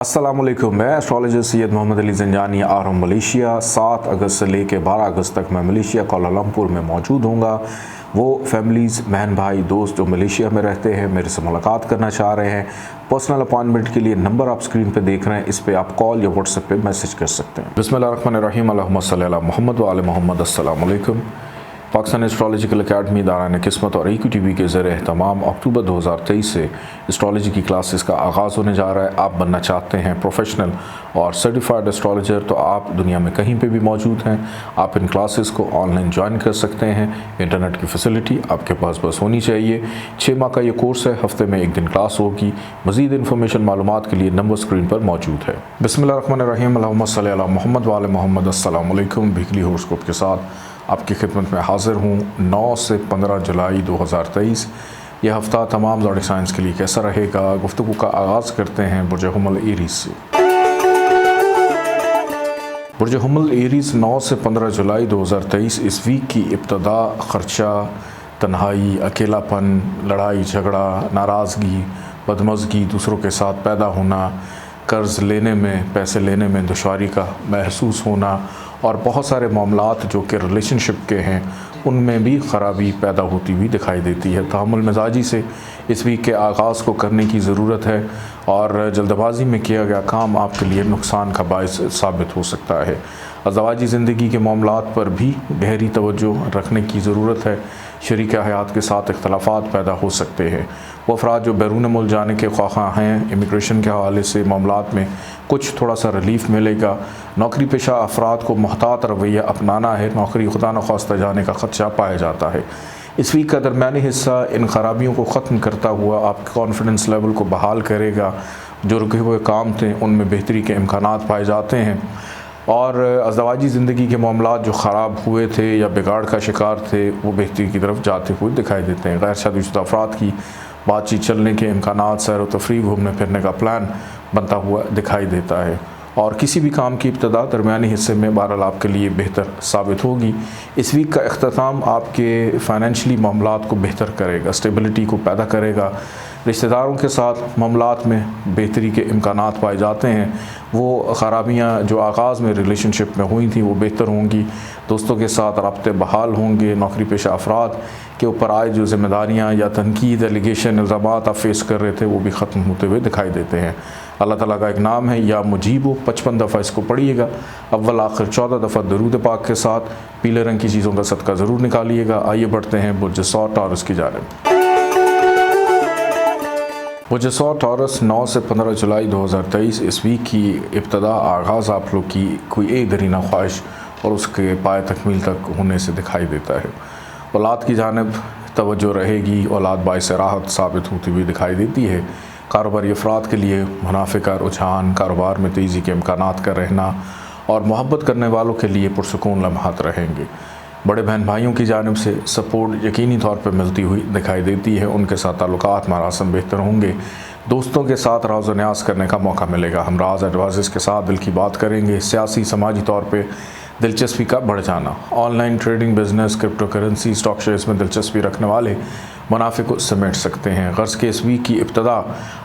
अस्सलामुअलैकुम। मैं एस्ट्रोलॉजर सैयद मोहम्मद अली ज़ंजानी आ रहा हूँ मलेशिया। 7 अगस्त से लेकर 12 अगस्त तक मैं मलेशिया कोलालमपुर में मौजूद हूँगा। वो फैमिलीज़, बहन भाई, दोस्त जो मलेशिया में रहते हैं, मेरे से मुलाकात करना चाह रहे हैं, पर्सनल अपॉइंटमेंट के लिए नंबर आप स्क्रीन पे देख रहे हैं, इस पे आप कॉल या व्हाट्सएप पे मैसेज कर सकते हैं। बिस्मिल्लाहिर्रहमानिर्रहीम, अल्लाहुम्मा सल्ली अला मोहम्मद व आले मोहम्मद। अस्सलामु अलैकुम। पाकिस्तान एस्ट्रोलॉजिकल अकेडमी दारान किस्मत और EQTV के ज़रिए तमाम अक्टूबर 2023 से एस्ट्रोलॉजी की क्लासेस का आगाज़ होने जा रहा है। आप बनना चाहते हैं प्रोफेशनल और सर्टिफाइड एस्ट्रोलॉजर, तो आप दुनिया में कहीं पे भी मौजूद हैं। आप इन क्लासेस को ऑनलाइन ज्वाइन कर सकते हैं। इंटरनेट की फैसिलिटी आपके पास बस होनी चाहिए। 6 माह का ये कोर्स है, हफ्ते में 1 दिन क्लास होगी। मज़ीद इन्फॉर्मेशन मालूमात के लिए नंबर स्क्रीन पर मौजूद है। बिस्मिल्लाहिर्रहमानिर्रहीम, अल्लाहुम्मा सल्ली अला मोहम्मद व आले मोहम्मद। अस्सलामु अलैकुम। वीकली हॉरोस्कोप के साथ आपकी खिदमत में हाज़िर हूँ। 9 से 15 जुलाई 2023 यह हफ़्ता तमाम ज़ोडिक साइंस के लिए कैसा रहेगा। गुफ्तगू का आगाज़ करते हैं बुर्ज हुमल एरीज़ से। बुर्ज हुमल एरीज़ 9 से 15 जुलाई 2023 इस वीक की इब्तदा ख़र्चा, तन्हाई, अकेलापन, लड़ाई झगड़ा, नाराज़गी, बदमज़गी, दूसरों के साथ पैदा होना, कर्ज़ लेने में, पैसे लेने में दुश्वारी का महसूस होना और बहुत सारे मामलात जो कि रिलेशनशिप के हैं उनमें भी ख़राबी पैदा होती हुई दिखाई देती है। तहम्मुल मिजाजी से इस वीक के आगाज़ को करने की ज़रूरत है और जल्दबाजी में किया गया काम आपके लिए नुकसान का बायस साबित हो सकता है। अज़दवाजी ज़िंदगी के मामलात पर भी गहरी तवज्जो रखने की ज़रूरत है। शरीक हयात के साथ इख्तलाफात पैदा हो सकते हैं। वो अफराद जो बैरून मुल्क जाने के ख्वाह हैं, इमिग्रेशन के हवाले से मामलात में कुछ थोड़ा सा रिलीफ मिलेगा। नौकरी पेशा अफराद को मोहतात रवैया अपनाना है। नौकरी खुदा न ख्वास्ता जाने का ख़दशा पाया जाता है। इस वीक का दरमियानी हिस्सा इन खराबियों को ख़त्म करता हुआ आपके कॉन्फिडेंस लेवल को बहाल करेगा। जो रुके हुए काम थे उनमें बेहतरी के इम्कानात पाए जाते हैं और अज़दवाजी ज़िंदगी के मामलात जो ख़राब हुए थे या बिगाड़ का शिकार थे वो बेहतरी की तरफ जाते हुए दिखाई देते हैं। गैर शादीशुदा अफराद की बातचीत चलने के इम्कानात, सैर व तफरीह, घूमने फिरने का प्लान बनता हुआ दिखाई देता है और किसी भी काम की इब्तदा दरमियानी हिस्से में बहरहाल आपके लिए बेहतर साबित होगी। इस वीक का इख्तिताम आपके फ़ाइनेंशली मामलात को बेहतर करेगा, स्टेबिलिटी को पैदा करेगा। रिश्तेदारों के साथ मामलात में बेहतरी के इम्कानात पाए जाते हैं। वो ख़राबियाँ जो आगाज़ में रिलेशनशिप में हुई थी वो बेहतर होंगी। दोस्तों के साथ राब्ते बहाल होंगे। नौकरी पेशा अफराद के ऊपर आए जो ज़िम्मेदारियाँ या तनकीद, एलिगेशन, इल्ज़ामात आप फेस कर रहे थे वो भी ख़त्म होते हुए दिखाई देते हैं। अल्लाह ताला का एक नाम है या मुजीब। 55 दफ़ा इसको पढ़िएगा। अव्वल आखिर 14 दफ़ा दरूद पाक के साथ पीले रंग की चीज़ों का सदका ज़रूर निकालिएगा। आइए बढ़ते हैं बुर्ज सौ टॉरस की जानिब। बुर्ज सौ टॉरस 9 से 15 जुलाई 2023 इस वीक की इब्तदा आगाज़ आप लोग की कोई एक दरीना ख्वाहिश और उसके पाए तकमील तक होने से दिखाई देता है। औलाद की जानिब तवज्जो रहेगी। औलाद बाइस राहत साबित होती हुई दिखाई देती है। कारोबारी अफराद के लिए मुनाफे का रुझान, कारोबार में तेज़ी के इम्कानात का रहना और मोहब्बत करने वालों के लिए पुरसुकून लम्हात रहेंगे। बड़े बहन भाइयों की जानिब से सपोर्ट यकीनी तौर पर मिलती हुई दिखाई देती है। उनके साथ ताल्लुकात मरासम बेहतर होंगे। दोस्तों के साथ राज व न्यास करने का मौका मिलेगा। हम राज एडवाइज़र्स के साथ दिल की बात करेंगे। सियासी समाजी तौर पे दिलचस्पी का बढ़ जाना। Online trading, business, crypto currency, stock shares में दिलचस्पी रखने वाले मुनाफे को समेट सकते हैं। गर्ज के इस वीक की इब्तदा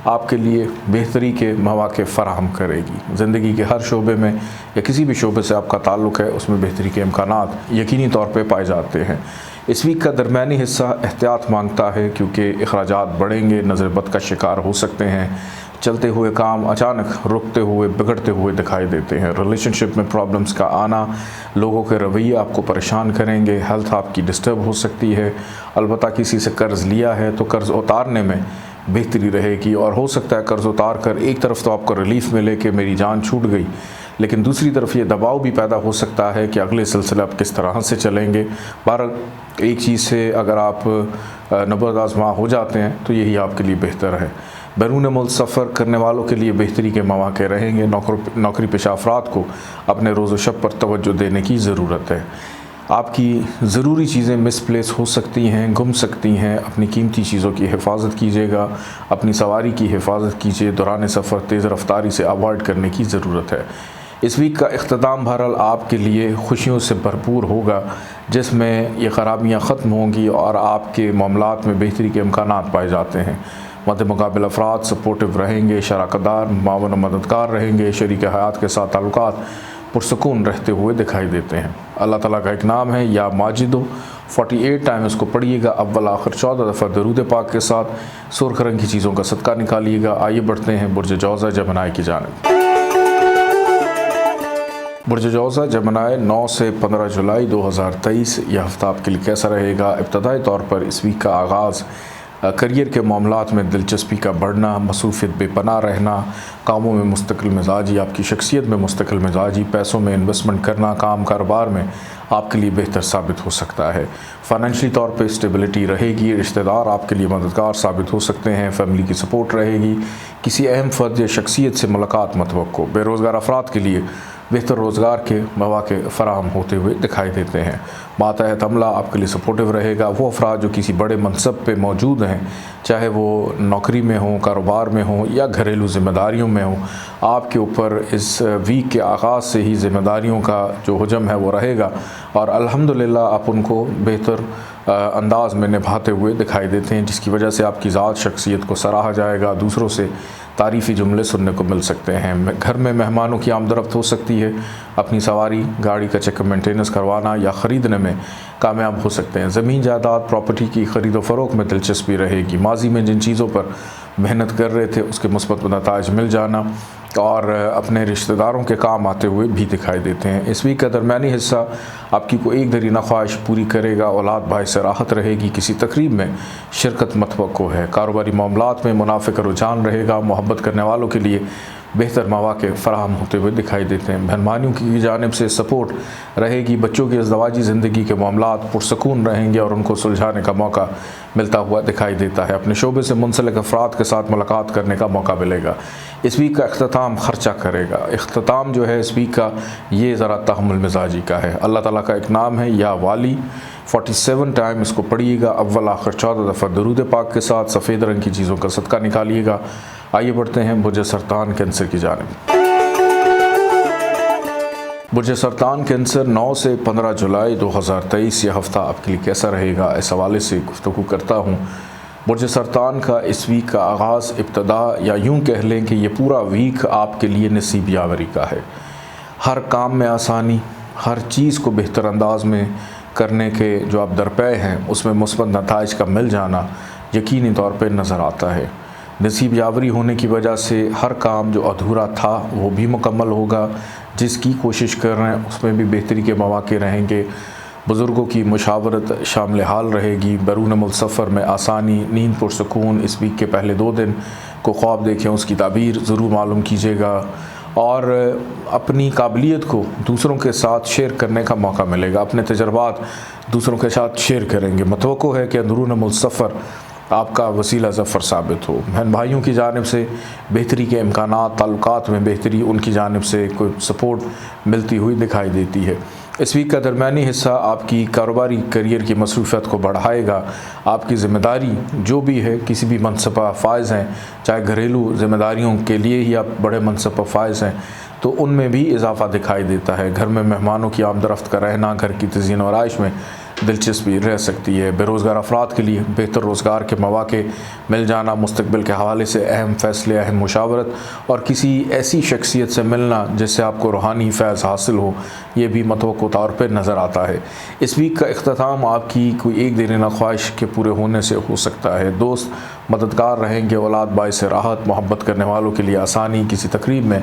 आपके लिए बेहतरी के मौके फ़राहम करेगी। ज़िंदगी के हर शोबे में या किसी भी शोबे से आपका ताल्लुक़ है उसमें बेहतरी के इम्कानात यकीनी तौर पर पाए जाते हैं। इस वीक का दरमियानी हिस्सा एहतियात मांगता है क्योंकि अखराजात बढ़ेंगे, नज़र बद का शिकार हो सकते हैं। चलते हुए काम अचानक रुकते हुए, बिगड़ते हुए दिखाई देते हैं। रिलेशनशिप में प्रॉब्लम्स का आना, लोगों के रवैये आपको परेशान करेंगे। हेल्थ आपकी डिस्टर्ब हो सकती है। अलबत्ता किसी से कर्ज़ लिया है तो कर्ज़ उतारने में बेहतरी रहेगी और हो सकता है कर्ज़ उतार कर एक तरफ तो आपको रिलीफ मिले कि मेरी जान छूट गई, लेकिन दूसरी तरफ ये दबाव भी पैदा हो सकता है कि अगले सिलसिले आप किस तरह से चलेंगे। बहरहाल एक चीज़ से अगर आप नबर्द आज़मा हो जाते हैं तो यही आपके लिए बेहतर है। बैरून मुल्क सफ़र करने वालों के लिए बेहतरी के मौके रहेंगे। नौकरी पेशा अफराद को अपने रोज़ शब पर तवज्जो देने की ज़रूरत है। आपकी ज़रूरी चीज़ें मिसप्लेस हो सकती हैं, गुम सकती हैं। अपनी कीमती चीज़ों की हिफाजत कीजिएगा। अपनी सवारी की हिफाजत कीजिए। दौरान सफ़र तेज़ रफ्तारी से अवॉइड करने की ज़रूरत है। इस वीक का इख्तिताम बहरहाल आपके लिए खुशियों से भरपूर होगा जिसमें ये ख़राबियाँ ख़त्म होंगी और आपके मामलात में बेहतरी के इम्कानात पाए जाते हैं। मद मुकाबिल अफराद सपोर्टिव रहेंगे, शराकतदार, मावन और मददगार रहेंगे, शरीक हयात के साथ ताल्लुकात पुरसकून रहते हुए दिखाई देते हैं। अल्लाह ताला का एक नाम है या माजिदो। 48 टाइम इसको पढ़िएगा, अव्वल आखिर 14 दफ़ा दरूद पाक के साथ। सुर्ख रंग की चीज़ों का सदका निकालिएगा। आइए बढ़ते हैं बुर्ज जौज़ा जमनाई की जानिब। बुर्ज जौज़ा जमनाई 9 से 15 जुलाई 2023 यह हफ़्ता आपके लिए कैसा रहेगा। इब्तदाई तौर पर इस वीक का आगाज़ करियर के मामलात में दिलचस्पी का बढ़ना, मसरूफ़ियत बेपनाह रहना, कामों में मुस्तकिल मिजाजी, आपकी शख्सियत में मुस्तकिल मिजाजी, पैसों में इन्वेस्टमेंट करना, काम कारोबार में आपके लिए बेहतर साबित हो सकता है। फाइनेंशियली तौर पे स्टेबिलिटी रहेगी, रिश्तेदार आपके लिए मददगार साबित हो सकते हैं, फैमिली की सपोर्ट रहेगी, किसी अहम फ़र्द या शख्सियत से मुलाकात मतवक्को। बेरोज़गार अफराद के लिए बेहतर रोज़गार के मौक़े फ़राहम होते हुए दिखाई देते हैं। मातहत अमला आपके लिए सपोर्टिव रहेगा। वो अफराद जो किसी बड़े मनसब पे मौजूद हैं, चाहे वो नौकरी में हों, कारोबार में हों या घरेलू ज़िम्मेदारियों में हों, आपके ऊपर इस वीक के आगाज़ से ही ज़िम्मेदारियों का जो हुजम है वो रहेगा और अल्हम्दुलिल्लाह आप उनको बेहतर अंदाज में निभाते हुए दिखाई देते हैं, जिसकी वजह से आपकी ज़ात शख्सियत को सराहा जाएगा, दूसरों से तारीफ़ी जुमले सुनने को मिल सकते हैं। घर में मेहमानों की आमदरफ्त हो सकती है, अपनी सवारी गाड़ी का चेकअप मेंटेनेंस करवाना या ख़रीदने में कामयाब हो सकते हैं। ज़मीन जायदाद प्रॉपर्टी की ख़रीदो फ़रोख्त में दिलचस्पी रहेगी। माजी में जिन चीज़ों पर मेहनत कर रहे थे उसके मुस्बत नताइज मिल जाना और अपने रिश्तेदारों के काम आते हुए भी दिखाई देते हैं। इस वीक का दरमियानी हिस्सा आपकी कोई एक दरीना ख्वाहिश पूरी करेगा, औलाद भाई से राहत रहेगी, किसी तकरीब में शिरकत मतवक्को है, कारोबारी मामलात में मुनाफे का रुझान रहेगा, मोहब्बत करने वालों के लिए बेहतर मौक़े फ़राहम होते हुए दिखाई देते हैं। बहन भाइयों की जानिब से सपोर्ट रहेगी, बच्चों की अज़दवाजी ज़िंदगी के मामलात पुरसकून रहेंगे और उनको सुलझाने का मौका मिलता हुआ दिखाई देता है। अपने शोबे से मुंसलिक अफराद के साथ मुलाकात करने का मौका मिलेगा। इस वीक का अख्ताम ख़र्चा करेगा। अख्ताम जो है इस वीक का ये ज़रा तहम्मुल मिजाजी का है। अल्लाह ताला का एक नाम है या वाली। 47 टाइम इसको पढ़िएगा, अव्वल आखिर 14 दफ़ा दरूद पाक के साथ। सफ़ेद रंग की चीज़ों का सदका निकालिएगा। आइए बढ़ते हैं बुर्ज सरतान कैंसर की जानिब। बुर्ज सरतान कैंसर 9 से 15 जुलाई 2023 यह हफ़्ता आपके लिए कैसा रहेगा, इस हवाले से गुफ्तगू करता हूँ। बुर्ज सरतान का इस वीक का आगाज़ इब्तदा या यूँ कह लें कि ये पूरा वीक आपके लिए नसीब यावरी का है। हर काम में आसानी, हर चीज़ को बेहतर अंदाज में करने के जो आप दरपे हैं उसमें मुस्बत नताइज का मिल जाना यकीनी तौर पर नज़र आता है। नसीब यावरी होने की वजह से हर काम जो अधूरा था वो भी मुकम्मल होगा, जिसकी कोशिश कर रहे हैं उसमें भी बेहतरी के मौक़े रहेंगे। बुज़ुर्गों की मुशावरत शामिल हाल रहेगी। बैरून मुल्क सफ़र में आसानी, नींद पुरसकून। इस वीक के पहले 2 दिन को ख्वाब देखें उसकी ताबीर ज़रूर मालूम कीजिएगा और अपनी काबिलियत को दूसरों के साथ शेयर करने का मौका मिलेगा। अपने तजर्बात दूसरों के साथ शेयर करेंगे। मतवक्को है कि अंदरून मुल्क सफ़र आपका वसीला ज़फ़र साबित हो। बहन भाइयों की जानिब से बेहतरी के इम्कानात, ताल्लुकात में बेहतरी, उनकी जानिब से कोई सपोर्ट मिलती हुई दिखाई देती है। इस वीक का दरमियानी हिस्सा आपकी कारोबारी करियर की मसरूफ़ियत को बढ़ाएगा। आपकी ज़िम्मेदारी जो भी है, किसी भी मनसब पर फायज़ हैं, चाहे घरेलू ज़िम्मेदारियों के लिए ही आप बड़े मनसब पर फायज़ हैं, तो उनमें भी इजाफ़ा दिखाई देता है। घर में मेहमानों की आमदरफ्त का रहना, घर की तज़ीन और आइश में दिलचस्पी रह सकती है। बेरोज़गार अफराद के लिए बेहतर रोज़गार के मौक़े मिल जाना, मुस्तक़बिल के हवाले से अहम फ़ैसले, अहम मुशावरत और किसी ऐसी शख्सियत से मिलना जिससे आपको रूहानी फ़ैज़ हासिल हो, ये भी मतवक्को तौर पर नज़र आता है। इस वीक का इख्तिताम आपकी कोई एक देरीना ख्वाहिश के पूरे होने से हो सकता है। दोस्त मददगार रहेंगे, औलाद भाई से राहत, मोहब्बत करने वालों के लिए आसानी, किसी तकरीब में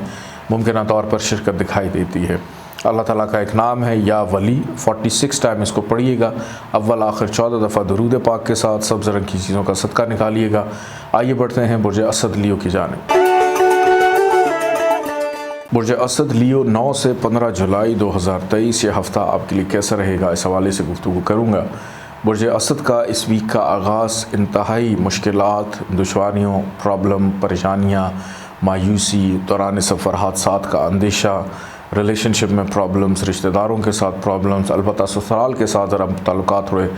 मुमकिन तौर पर शिरकत दिखाई देती है। अल्लाह ताला का एक नाम है या वली। 46 टाइम इसको पढ़िएगा, अव्वल आखिर 14 दफ़ा दरूद पाक के साथ। सब्ज़ रंग की चीज़ों का सदका निकालिएगा। आइए बढ़ते हैं बुर्ज असद लियो की जानिब। बुर्ज असद लियो 9 से 15 जुलाई 2023 यह हफ़्ता आपके लिए कैसा रहेगा, इस हवाले से गुफ्तगू करूँगा। बुर्ज असद का इस वीक का आगाज़ इंतहाई मुश्किलात, दुश्वारियों, प्रॉब्लम, परेशानियाँ, मायूसी, दौरान सफ़र हादसात का अंदेशा, रिलेशनशिप में प्रॉब्लम्स, रिश्तेदारों के साथ प्रॉब्लम्स, अलबत्ता ससुराल के साथ ज़रा ताल्लुकात थोड़े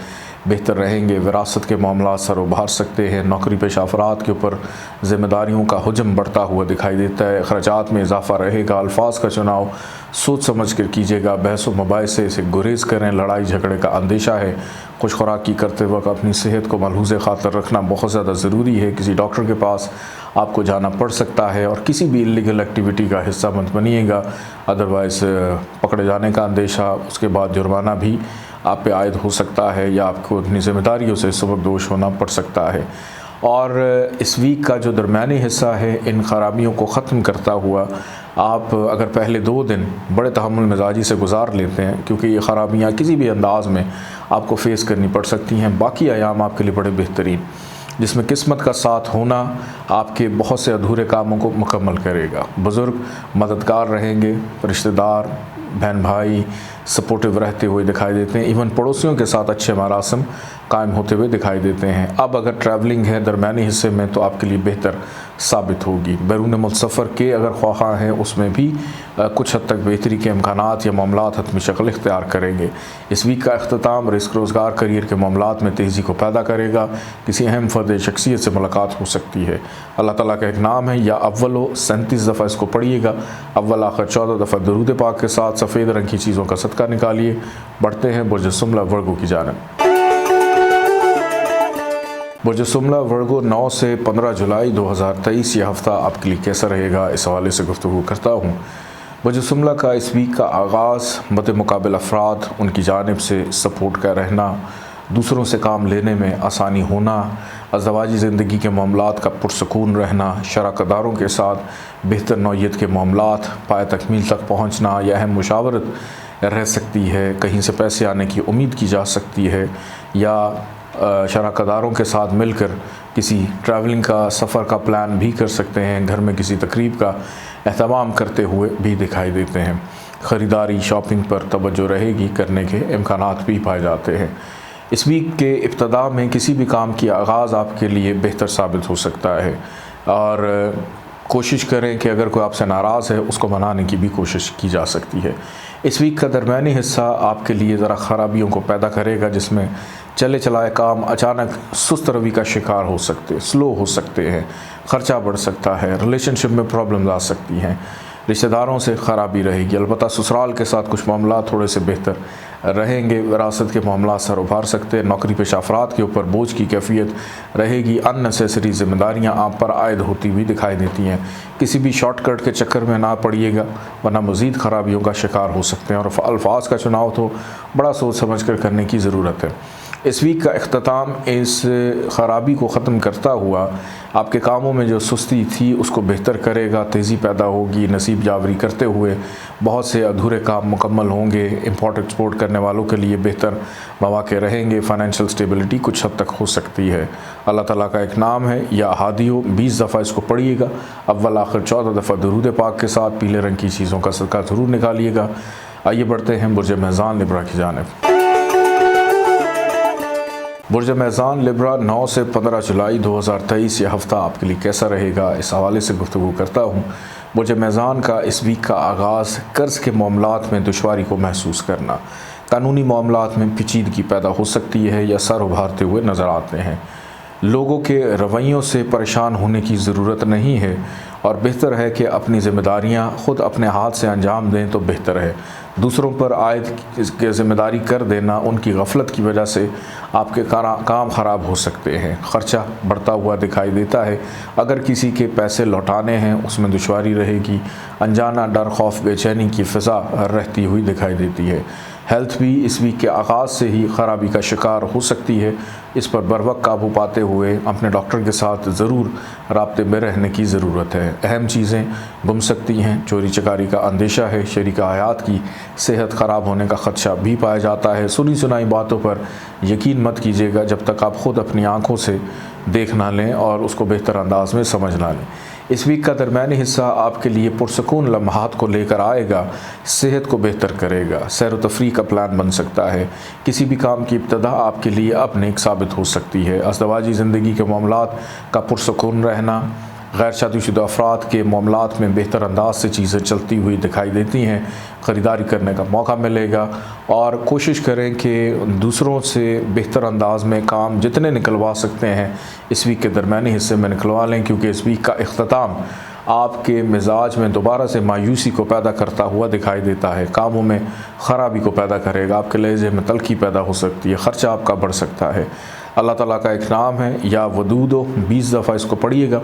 बेहतर रहेंगे। विरासत के मामला सर उभार सकते हैं। नौकरी पेशा अफराद के ऊपर ज़िम्मेदारियों का हुजम बढ़ता हुआ दिखाई देता है। ख़र्चात में इजाफा रहेगा। अल्फाज का चुनाव सोच समझ कर कीजिएगा। बहस व मुबाहिसे से गुरेज करें। लड़ाई झगड़े का अंदेशा है। खुश खुराकी करते वक्त अपनी सेहत को मलहूज़ खातर रखना बहुत ज़्यादा ज़रूरी है। किसी डॉक्टर के पास आपको जाना पड़ सकता है और किसी भी इल्लीगल एक्टिविटी का हिस्सा मत बनिएगा, अदरवाइज़ पकड़े जाने का अंदेशा, उसके बाद जुर्माना भी आप पे आयद हो सकता है या आपको अपनी ज़िम्मेदारियों से सबकदोश होना पड़ सकता है। और इस वीक का जो दरमियानी हिस्सा है, इन ख़राबियों को ख़त्म करता हुआ आप अगर पहले 2 दिन बड़े तहम्मुल मिजाजी से गुजार लेते हैं, क्योंकि ये ख़राबियाँ किसी भी अंदाज़ में आपको फ़ेस करनी पड़ सकती हैं, बाकी अयाम आपके लिए बड़े बेहतरीन, जिसमें किस्मत का साथ होना आपके बहुत से अधूरे कामों को मुकम्मल करेगा। बुज़ुर्ग मददगार रहेंगे। रिश्तेदार, बहन भाई सपोर्टिव रहते हुए दिखाई देते हैं। इवन पड़ोसियों के साथ अच्छे मरासम कायम होते हुए दिखाई देते हैं। अब अगर ट्रैवलिंग है दरमियानी हिस्से में तो आपके लिए बेहतर साबित होगी। बैरून मुल्क सफ़र के अगर ख्वाह हैं उसमें भी कुछ हद तक बेहतरी के इम्कानात या मामलात हतमी शक्ल इख्तियार करेंगे। इस वीक का अख्तिताम रिस्क रोज़गार करियर के मामलात में तेज़ी को पैदा करेगा। किसी अहम फ़र्द शख्सियत से मुलाकात हो सकती है। अल्लाह ताला का एक नाम है या अव्वलो 37 दफ़ा इसको पढ़िएगा। अव्वल आखिर 14 दफ़ा दरूद पाक के साथ सफ़ेद रंग की चीज़ों का सदका निकालिए। बढ़ते हैं बुर्ज सुमला वर्गो की जानिब। बुर्ज सुमला वर्गो 9 से 15 जुलाई 2023 यह हफ़्ता आपके लिए कैसा रहेगा, इस हवाले से गुफ्तगू करता हूँ। बुर्ज सुमला का इस वीक का आगाज़ मद मुकाबिल अफराद, उनकी जानिब से सपोर्ट का रहना, दूसरों से काम लेने में आसानी होना, अज़दवाजी ज़िंदगी के मामलात का पुरसकून रहना, शराकतदारों के साथ बेहतर नौइयत के मामलात, पाए तकमील तक पहुँचना या अहम मुशावरत रह सकती है। कहीं से पैसे आने की उम्मीद की जा सकती है या शराकतदारों के साथ मिलकर किसी ट्रैवलिंग का सफ़र का प्लान भी कर सकते हैं। घर में किसी तकरीब का एहतमाम करते हुए भी दिखाई देते हैं। ख़रीदारी, शॉपिंग पर तवज्जो रहेगी, करने के इम्कानात भी पाए जाते हैं। इस वीक के इब्तदा में किसी भी काम की आगाज़ आपके लिए बेहतर साबित हो सकता है और कोशिश करें कि अगर कोई आपसे नाराज़ है उसको मनाने की भी कोशिश की जा सकती है। इस वीक का दरमियानी हिस्सा आपके लिए ज़रा ख़राबियों को पैदा करेगा, जिसमें चले चलाए काम अचानक सुस्त रवि का शिकार हो सकते, स्लो हो सकते हैं, ख़र्चा बढ़ सकता है, रिलेशनशिप में प्रॉब्लम्स आ सकती हैं, रिश्तेदारों से ख़राबी रहेगी। अलबत्ता ससुराल के साथ कुछ मामला थोड़े से बेहतर रहेंगे। विरासत के मामला सर उभार सकते हैं। नौकरी पेशा अफराद के ऊपर बोझ की कैफियत रहेगी। अननेसेसरी ज़िम्मेदारियाँ आप पर आयद होती हुई दिखाई देती हैं। किसी भी शॉर्टकट के चक्कर में ना पड़िएगा, वरना मज़ीद ख़राबियों का शिकार हो सकते हैं और अल्फाज का चुनाव तो बड़ा सोच समझ कर करने की ज़रूरत है। इस वीक का अख्तिताम इस ख़राबी को ख़त्म करता हुआ आपके कामों में जो सुस्ती थी उसको बेहतर करेगा। तेज़ी पैदा होगी। नसीब जावरी करते हुए बहुत से अधूरे काम मुकम्मल होंगे। इंपोर्ट एक्सपोर्ट करने वालों के लिए बेहतर मौक़े रहेंगे। फ़ाइनेंशियल स्टेबिलिटी कुछ हद तक हो सकती है। अल्लाह ताला का एक नाम है या हादियो, 20 दफ़ा इसको पढ़िएगा। अव्वल आखिर 14 दफ़ा दरूद पाक के साथ पीले रंग की चीज़ों का सदका ज़रूर निकालिएगा। आइए बढ़ते हैं बुर्ज मेज़ान लिब्रा की जानिब। बुर्ज मेज़ान लिब्रा 9 से 15 जुलाई 2023 यह हफ़्ता आपके लिए कैसा रहेगा, इस हवाले से गुफ्तगू करता हूँ। बुर्ज मेज़ान का इस वीक का आगाज़ कर्ज़ के मामलात में दुश्वारी को महसूस करना, कानूनी मामलात में पेचीदगी पैदा हो सकती है या सर उभारते हुए नज़र आते हैं। लोगों के रवैयों से परेशान होने की ज़रूरत नहीं है और बेहतर है कि अपनी ज़िम्मेदारियाँ ख़ुद अपने हाथ से अंजाम दें तो बेहतर है। दूसरों पर आयद की ज़िम्मेदारी कर देना, उनकी गफलत की वजह से आपके काम ख़राब हो सकते हैं। ख़र्चा बढ़ता हुआ दिखाई देता है। अगर किसी के पैसे लौटाने हैं उसमें दुश्वारी रहेगी। अनजाना डर, खौफ, बेचैनी की फ़िज़ा रहती हुई दिखाई देती है। हेल्थ भी इस वीक के आगाज़ से ही ख़राबी का शिकार हो सकती है। इस पर बरवक्त काबू पाते हुए अपने डॉक्टर के साथ ज़रूर राब्ते में रहने की ज़रूरत है। अहम चीज़ें गुम सकती हैं। चोरी चकारी का अंदेशा है। शरीका हयात की सेहत ख़राब होने का ख़दशा भी पाया जाता है। सुनी सुनाई बातों पर यकीन मत कीजिएगा जब तक आप ख़ुद अपनी आँखों से देख ना लें और उसको बेहतर अंदाज में समझ ना लें। इस वीक का दरमियानी हिस्सा आपके लिए पुरसकून लम्हात को लेकर आएगा, सेहत को बेहतर करेगा। सैर व तफरीह का प्लान बन सकता है। किसी भी काम की इब्तदा आपके लिए अब नेक साबित हो सकती है। अज़दवाजी ज़िंदगी के मामलात का पुरसकून रहना गैर शादीशुदा अफराद के मामलात में बेहतर अंदाज से चीज़ें चलती हुई दिखाई देती हैं। ख़रीदारी करने का मौका मिलेगा और कोशिश करें कि दूसरों से बेहतर अंदाज में काम जितने निकलवा सकते हैं इस वीक के दरमियानी हिस्से में निकलवा लें, क्योंकि इस वीक का इख्तिताम आपके मिजाज में दोबारा से मायूसी को पैदा करता हुआ दिखाई देता है, कामों में ख़राबी को पैदा करेगा, आपके लहजे में तल्खी पैदा हो सकती है, ख़र्चा आपका बढ़ सकता है। अल्लाह ताला का एक नाम है या वदूदो, 20 दफ़ा इसको पढ़िएगा।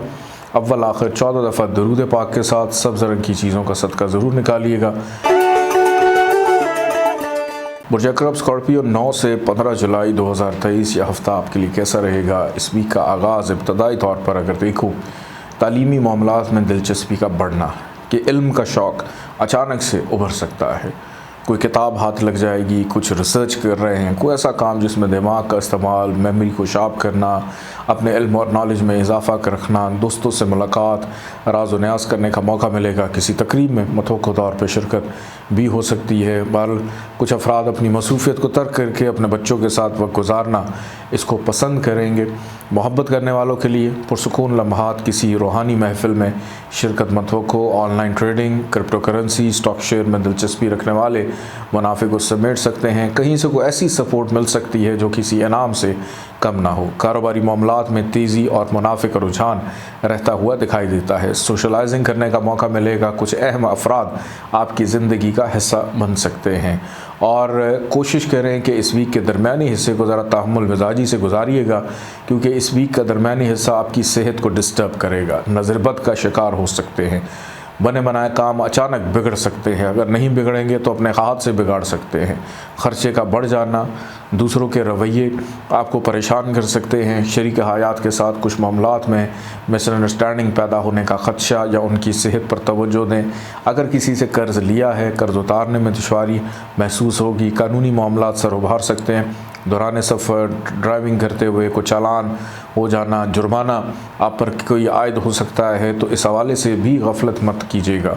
अव्वल आखिर 14 दफ़ा दरूद पाक के साथ सब्ज़ रंग की चीज़ों का सदका ज़रूर निकालिएगा। बुर्ज अक़रब स्कॉर्पियो 9 से 15 जुलाई 2023 यह हफ़्ता आपके लिए कैसा रहेगा। इस वीक का आगाज़ इब्तदाई तौर पर अगर देखूँ, तालीमी मामलात में दिलचस्पी का बढ़ना कि इल्म का शौक़ अचानक से उभर सकता है। कोई किताब हाथ लग जाएगी, कुछ रिसर्च कर रहे हैं, कोई ऐसा काम जिसमें दिमाग का इस्तेमाल, मेमोरी को शार्प करना, अपने इल्म और नॉलेज में इजाफ़ा कर रखना, दोस्तों से मुलाकात, राज व न्याज़ करने का मौका मिलेगा। किसी तकरीब में मतवक़्क़ा तौर पर शिरकत भी हो सकती है। बहरहाल कुछ अफराद अपनी मसरूफ़ियत को तर्क करके अपने बच्चों के साथ वक्त गुजारना इसको पसंद करेंगे। मोहब्बत करने वालों के लिए पुरसुकून लम्हात किसी रूहानी महफ़िल में शिरकत मतवक़्क़ा। Online trading, crypto currency, stock share में दिलचस्पी रखने वाले मुनाफे को समेट सकते हैं। कहीं से कोई ऐसी सपोर्ट मिल सकती है जो किसी इनाम से कम ना हो। कारोबारी मामलात में तेज़ी और मुनाफे का रुझान रहता हुआ दिखाई देता है। सोशलाइजिंग करने का मौका मिलेगा। कुछ अहम अफराद आपकी ज़िंदगी का हिस्सा बन सकते हैं और कोशिश करें कि इस वीक के दरमियानी हिस्से को ज़रा तहम्मुल मिजाजी से गुजारिएगा, क्योंकि इस वीक का दरमियानी हिस्सा आपकी सेहत को डिस्टर्ब करेगा। नज़रबद का शिकार हो सकते हैं। बने बनाए काम अचानक बिगड़ सकते हैं। अगर नहीं बिगड़ेंगे तो अपने हाथ से बिगाड़ सकते हैं। ख़र्चे का बढ़ जाना, दूसरों के रवैये आपको परेशान कर सकते हैं। शरीक हयात के साथ कुछ मामलात में मिसअंडरस्टैंडिंग पैदा होने का ख़दशा या उनकी सेहत पर तवज्जो दें। अगर किसी से कर्ज़ लिया है, कर्ज़ उतारने में दुश्वारी महसूस होगी। कानूनी मामलात सर उभार सकते हैं। दौरान सफ़र ड्राइविंग करते हुए कोई चालान हो जाना, जुर्माना आप पर कोई आयद हो सकता है, तो इस हवाले से भी गफलत मत कीजिएगा।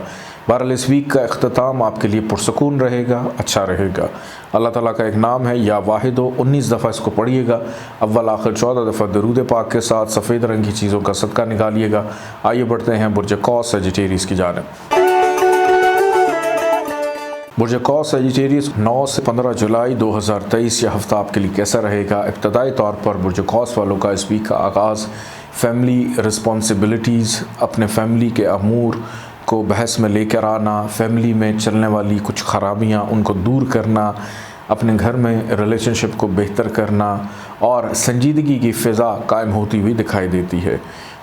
बहरहाल इस वीक का अख्तिताम आपके लिए पुरसुकून रहेगा, अच्छा रहेगा। अल्लाह ताला का एक नाम है या वाहिदो, 19 दफ़ा इसको पढ़िएगा। अव्वल आखिर 14 दफ़ा दरूद पाक के साथ सफ़ेद रंग की चीज़ों का सदका निकालिएगा। आइए बढ़ते हैं बुर्ज कौस सजिटेरियस की जानिब। बुर्ज कौस सजिटेरियस 9 से 15 जुलाई 2023 यह हफ़्ता आपके लिए कैसा रहेगा। इब्तदाई तौर पर बुर्ज कौस वालों का इस वीक का आगाज़ फैमिली रिस्पॉन्सिबिलिटीज़, अपने फैमिली के अमूर को बहस में लेकर आना, फैमिली में चलने वाली कुछ ख़राबियाँ उनको दूर करना, अपने घर में रिलेशनशिप को बेहतर करना और संजीदगी की फ़िज़ा कायम होती हुई दिखाई देती है।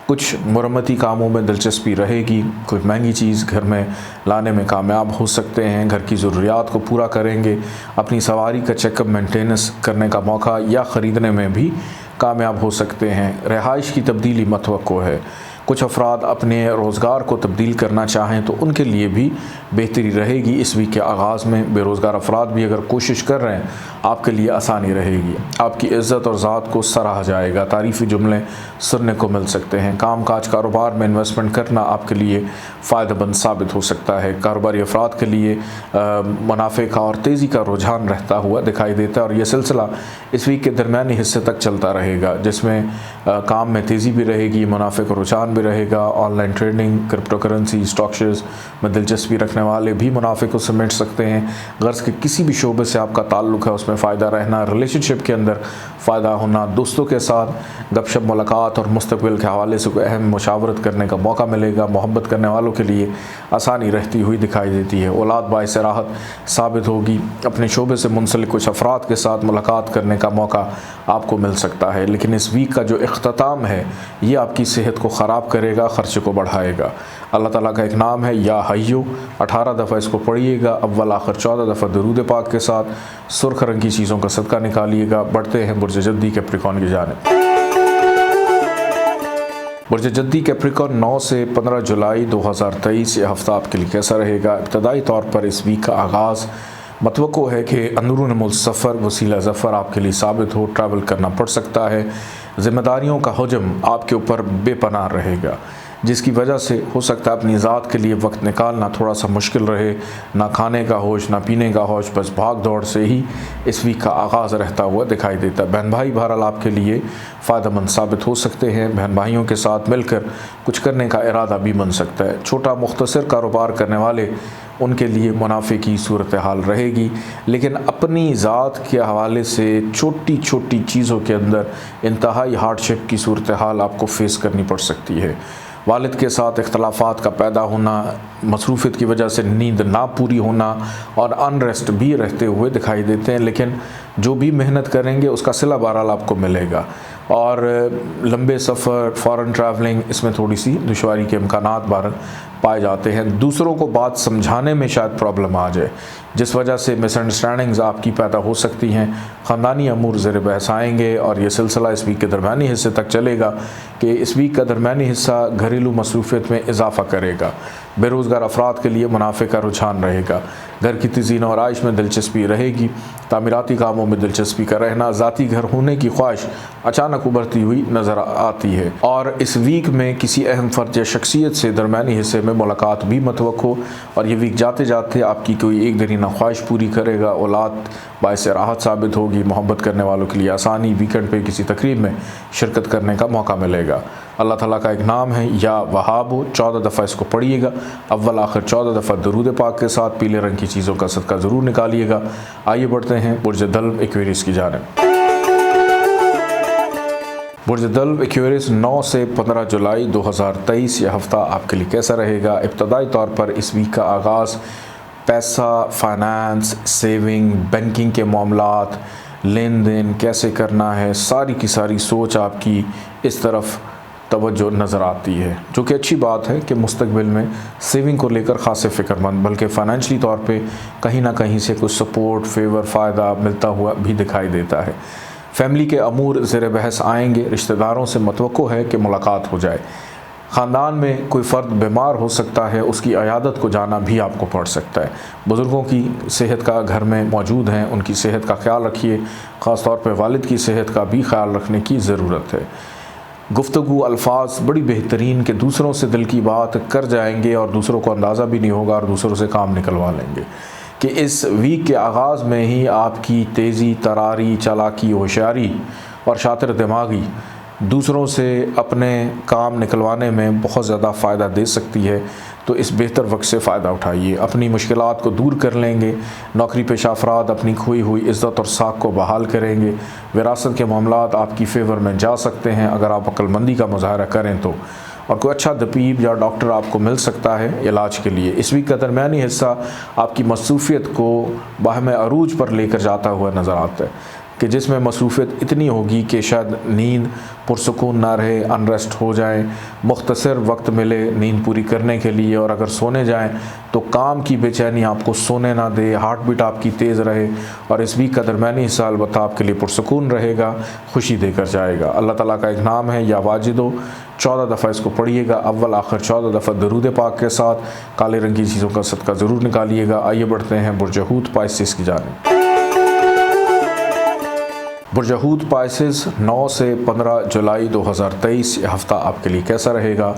कुछ मरम्मती कामों में दिलचस्पी रहेगी। कुछ महंगी चीज़ घर में लाने में कामयाब हो सकते हैं। घर की ज़रूरियात को पूरा करेंगे। अपनी सवारी का चेकअप मेंटेनेंस करने का मौका या ख़रीदने में भी कामयाब हो सकते हैं। रहाइश की तब्दीली मतवक्को है। कुछ अफराद अपने रोज़गार को तब्दील करना चाहें तो उनके लिए भी बेहतरी रहेगी। इस वीक के आगाज़ में बेरोज़गार अफराद भी अगर कोशिश कर रहे हैं, आपके लिए आसानी रहेगी। आपकी इज़्ज़त और ज़ात को सराहा जाएगा। तारीफ़ी जुमले सुनने को मिल सकते हैं। काम काज कारोबार में इन्वेस्टमेंट करना आपके लिए फ़ायदेमंद साबित हो सकता है। कारोबारी अफराद के लिए मुनाफे का और तेज़ी का रुझान रहता हुआ दिखाई देता है और यह सिलसिला इस वीक के दरमियानी हिस्से तक चलता रहेगा, जिसमें काम में तेज़ी भी रहेगी, मुनाफे का रुझान भी रहेगा। Online trading, crypto currency, stock shares में दिलचस्पी रखने वाले भी मुनाफे को समेट सकते हैं। गर्ज़ के किसी भी शोबे से आपका ताल्लुक़ है उसमें फ़ायदा रहना, रिलेशनशिप के अंदर फ़ायदा होना, दोस्तों के साथ गपशप मुलाकात और मुस्तकबिल के हवाले से कोई अहम मुशावरत करने का मौका मिलेगा। मोहब्बत करने वालों के लिए आसानी रहती हुई दिखाई देती है। औलाद बाइस राहत साबित होगी। अपने शोबे से मुंसलिक कुछ अफराद के साथ मुलाकात करने का मौका आपको मिल सकता है, लेकिन इस वीक का जो इख्तिताम है ये आपकी सेहत को ख़राब करेगा, ख़र्चे को बढ़ाएगा। अल्लाह ताला का एक नाम है या हय्यो, 18 दफ़ा इसको पढ़िएगा। अव्वल आखिर 14 दफ़ा दरूद पाक के साथ सुर्ख रंग की चीज़ों का सदका निकालिएगा। बढ़ते हैं बुर्ज जद्दी कैप्रिकॉर्न की जानिब। बुर्ज जद्दी कैप्रिकॉर्न 9 से 15 जुलाई 2023 यह हफ़्ता आपके लिए कैसा रहेगा। इब्तदाई तौर पर इस वीक का आगाज़ मतवक्को है कि अंदरून मुल्क सफ़र वसीला ज़फ़र आपके लिए साबित हो। ट्रैवल करना पड़ सकता है। ज़िम्मेदारियों का हुजम आपके ऊपर बेपनाह रहेगा। जिसकी वजह से हो सकता है अपनी ज़ात के लिए वक्त निकालना थोड़ा सा मुश्किल रहे। ना खाने का होश, ना पीने का होश, बस भाग दौड़ से ही इस वीक का आगाज़ रहता हुआ दिखाई देता है। बहन भाई बहरहाल आपके लिए फ़ायदेमंद साबित हो सकते हैं। बहन भाइयों के साथ मिलकर कुछ करने का इरादा भी बन सकता है। छोटा मुख्तसर कारोबार करने वाले, उनके लिए मुनाफे की सूरत हाल रहेगी, लेकिन अपनी ज़ात के हवाले से छोटी छोटी चीज़ों के अंदर इंतहाई हार्डशिप की सूरत हाल आपको फ़ेस करनी पड़ सकती है। वालिद के साथ इख्तलाफात का पैदा होना, मसरूफ़ियत की वजह से नींद ना पूरी होना और अनरेस्ट भी रहते हुए दिखाई देते हैं, लेकिन जो भी मेहनत करेंगे उसका सिला बहरहाल आपको मिलेगा। और लंबे सफ़र, फ़ॉरेन ट्रैवलिंग, इसमें थोड़ी सी दुश्वारी के इम्कानात बहरहाल पाए जाते हैं। दूसरों को बात समझाने में शायद प्रॉब्लम आ जाए, जिस वजह से मिसअंडरस्टैंडिंग्स आपकी पैदा हो सकती हैं। ख़ानदानी अमूर ज़ेर बहस आएंगे और ये सिलसिला इस वीक के दरमियानी हिस्से तक चलेगा कि इस वीक का दरमियानी हिस्सा घरेलू मसरूफ़ियत में इजाफ़ा करेगा। बेरोज़गार अफराद के लिए मुनाफे का रुझान रहेगा। घर की तज़ीन और आइश में दिलचस्पी रहेगी। तामीराती कामों में दिलचस्पी का रहना, ज़ाती घर होने की ख्वाहिश अचानक उभरती हुई नज़र आती है। और इस वीक में किसी अहम फ़र्द या शख्सियत से दरमियानी हिस्से में मुलाकात भी मतवक्को, और ये वीक जाते जाते आपकी कोई एक दरीना ख्वाहिश पूरी करेगा। औलाद बाइस राहत साबित होगी। मोहब्बत करने वालों के लिए आसानी, वीकेंड पे किसी तकरीब में शिरकत करने का मौका मिलेगा। अल्लाह ताला का एक नाम है या वहाब, 14 दफ़ा इसको पढ़िएगा। अव्वल आखिर 14 दफ़ा दरूद पाक के साथ पीले रंग की चीज़ों का सदका ज़रूर निकालिएगा। आइए बढ़ते हैं बुर्ज दल्व एक्वेरियस की जानिब। बुर्ज दल्व एक्वेरियस 9 से 15 जुलाई 2023 यह हफ़्ता आपके लिए कैसा रहेगा? इब्तदाई तौर पर इस वीक का आगाज़ पैसा, फाइनेंस, सेविंग, बैंकिंग के मामलात, लेन देन कैसे करना है, सारी की सारी सोच आपकी इस तरफ तवज्जो नज़र आती है, जो कि अच्छी बात है कि मुस्तकबिल में सेविंग को लेकर ख़ास फ़िक्रमंद, बल्कि फ़ाइनेंशली तौर पे कहीं ना कहीं से कुछ सपोर्ट, फेवर, फ़ायदा मिलता हुआ भी दिखाई देता है। फैमिली के अमूर ज़ेर बहस आएंगे। रिश्तेदारों से मतवक्को है कि मुलाकात हो जाए। ख़ानदान में कोई फ़र्द बीमार हो सकता है, उसकी अयादत को जाना भी आपको पड़ सकता है। बुज़ुर्गों की सेहत का घर में मौजूद हैं, उनकी सेहत का ख्याल रखिए। ख़ास तौर पर वालिद की सेहत का भी ख्याल रखने की ज़रूरत है। गुफ्तगू अल्फाज बड़ी बेहतरीन के दूसरों से दिल की बात कर जाएंगे और दूसरों को अंदाज़ा भी नहीं होगा और दूसरों से काम निकलवा लेंगे कि इस वीक के आगाज़ में ही आपकी तेज़ी, तरारी, चालाकी, होशियारी और शातिर दिमागी दूसरों से अपने काम निकलवाने में बहुत ज़्यादा फ़ायदा दे सकती है। तो इस बेहतर वक्त से फ़ायदा उठाइए। अपनी मुश्किलात को दूर कर लेंगे। नौकरी पेशा अफराद अपनी खोई हुई इज़्ज़त और साख को बहाल करेंगे। विरासत के मामलात आपकी फ़ेवर में जा सकते हैं अगर आप अक्लमंदी का मुज़ाहरा करें तो। और कोई अच्छा तबीब या डॉक्टर आपको मिल सकता है इलाज के लिए। इस वीक का दरमियानी हिस्सा आपकी मसरूफ़ियत को बाहम अरूज पर लेकर जाता हुआ नज़र आता है कि जिसमें मसरूफ़ियत इतनी होगी कि शायद नींद पुरसुकून ना रहे, अनरेस्ट हो जाए, मुख्तसर वक्त मिले नींद पूरी करने के लिए, और अगर सोने जाएं तो काम की बेचैनी आपको सोने ना दे, हार्ट बीट आपकी तेज़ रहे। और इस वीक का दरमियानी हिस्सा अलबत्ता आपके लिए पुरसुकून रहेगा, खुशी देकर जाएगा। अल्लाह ताला का एक नाम है या वाजिदो, 14 दफ़ा इसको पढ़िएगा। अव्वल आखिर 14 दफ़ा दरूद पाक के साथ काले रंग की चीज़ों का सदका ज़रूर निकालिएगा। आइए बढ़ते हैं बुर्ज हूत पाइसेस की जानिब। बुर्ज हूत पाइसेस 9 से 15 जुलाई 2023 यह हफ़्ता आपके लिए कैसा रहेगा?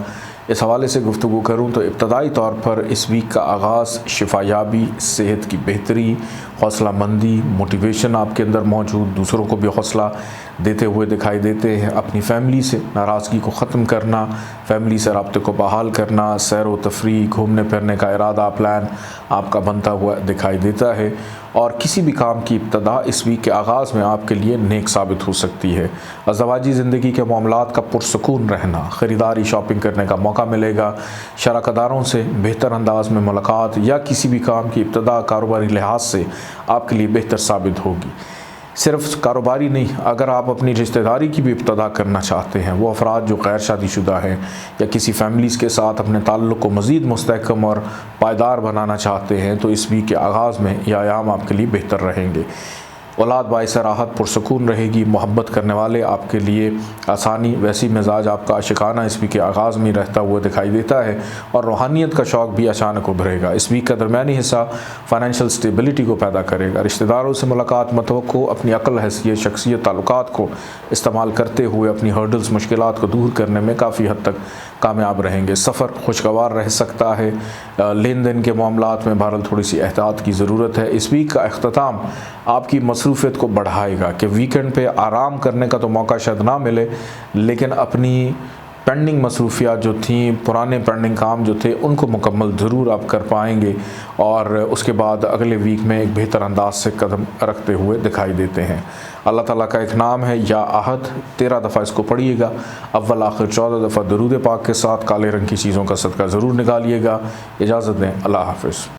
इस हवाले से गुफ्तगू करूँ तो इब्तदाई तौर पर इस वीक का आगाज़ शिफायाबी, सेहत की बेहतरी, हौसला मंदी, मोटिवेशन आपके अंदर मौजूद, दूसरों को भी हौसला देते हुए दिखाई देते हैं। अपनी फ़ैमिली से नाराज़गी को ख़त्म करना, फ़ैमिली से राब्ते को बहाल करना, सैर व तफरीह, घूमने फिरने का इरादा, प्लान आपका बनता हुआ दिखाई देता है। और किसी भी काम की इब्तदा इस वीक के आगाज़ में आपके लिए नेक साबित हो सकती है। अज़दवाजी ज़िंदगी के मामलात का पुरसुकून रहना, ख़रीदारी, शॉपिंग करने का मौका मिलेगा। शराकदारों से बेहतर अंदाज में मुलाकात या किसी भी काम की इब्तदा कारोबारी लिहाज से आपके लिए बेहतर साबित होगी। सिर्फ कारोबारी नहीं, अगर आप अपनी रिश्तेदारी की भी इब्तदा करना चाहते हैं, वो अफराद जो गैर शादीशुदा हैं या किसी फैमिलीज़ के साथ अपने ताल्लुक़ को मज़ीद मुस्तहकम और पायदार बनाना चाहते हैं, तो इस वीक के आगाज़ में यह आयाम आपके लिए बेहतर रहेंगे। औलाद बाइस राहत पुरसकून रहेगी। मोहब्बत करने वाले आपके लिए आसानी, वैसी मिजाज आपका आशिकाना इस वीक के आगाज़ में रहता हुआ दिखाई देता है और रूहानियत का शौक़ भी अचानक उभरेगा। इस वीक का दरमियानी हिस्सा फाइनेंशियल स्टेबिलिटी को पैदा करेगा। रिश्तेदारों से मुलाकात मतवक्को, अपनी अक्ल, हैसियत, शख्सियत, ताल्लुकात को इस्तेमाल करते हुए अपनी हर्डल्स, मुश्किलात को दूर करने में काफ़ी हद तक कामयाब रहेंगे। सफ़र खुशगवार रह सकता है। लेन देन के मामलात में बहरहाल थोड़ी सी एहतियात की ज़रूरत है। इस वीक का अख्ताम आपकी मसरूफ़ियत को बढ़ाएगा कि वीकेंड पे आराम करने का तो मौका शायद ना मिले, लेकिन अपनी पेंडिंग मसरूफियात जो थी, पुराने पेंडिंग काम जो थे, उनको मुकम्मल ज़रूर आप कर पाएंगे और उसके बाद अगले वीक में एक बेहतर अंदाज से कदम रखते हुए दिखाई देते हैं। अल्लाह ताला का एक नाम है या आहद, 13 दफ़ा इसको पढ़िएगा। अव्वल आखिर 14 दफ़ा दरूद पाक के साथ काले रंग की चीज़ों का सदका ज़रूर निकालिएगा। इजाज़त दें, अल्लाह हाफ़िज़।